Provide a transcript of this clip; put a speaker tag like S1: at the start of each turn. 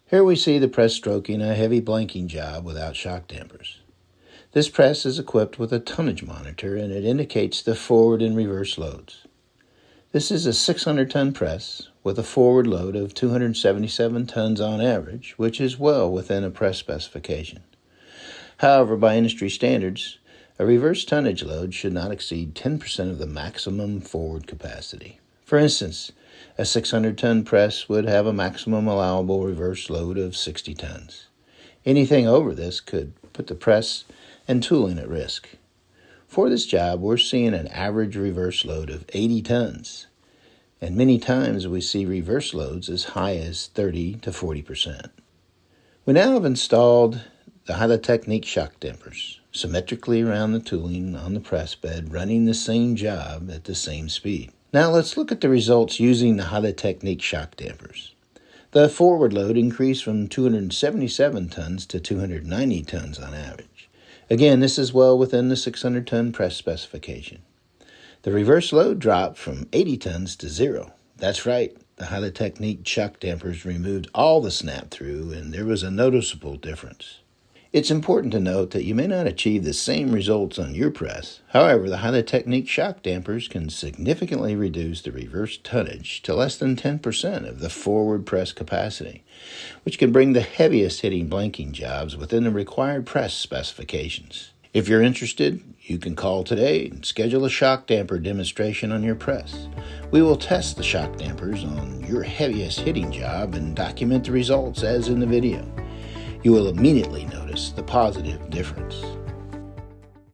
S1: Here we see the press stroking a heavy blanking job without shock dampers. This press is equipped with a tonnage monitor and it indicates the forward and reverse loads. This is a 600-ton press with a forward load of 277 tons on average, which is well within a press specification. However, by industry standards, a reverse tonnage load should not exceed 10% of the maximum forward capacity. For instance, a 600-ton press would have a maximum allowable reverse load of 60 tons. Anything over this could put the press and tooling at risk. For this job, we're seeing an average reverse load of 80 tons, and many times we see reverse loads as high as 30 to 40%. We now have installed the Hylatechnik shock dampers symmetrically around the tooling on the press bed, running the same job at the same speed. Now let's look at the results using the Hylatechnik shock dampers. The forward load increased from 277 tons to 290 tons on average. Again, this is well within the 600-ton press specification. The reverse load dropped from 80 tons to 0. That's right, the Hylatechnik shock dampers removed all the snap-through, and there was a noticeable difference. It's important to note that you may not achieve the same results on your press. However, the Hylatechnik shock dampers can significantly reduce the reverse tonnage to less than 10% of the forward press capacity, which can bring the heaviest hitting blanking jobs within the required press specifications. If you're interested, you can call today and schedule a shock damper demonstration on your press. We will test the shock dampers on your heaviest hitting job and document the results as in the video. You will immediately notice the positive difference.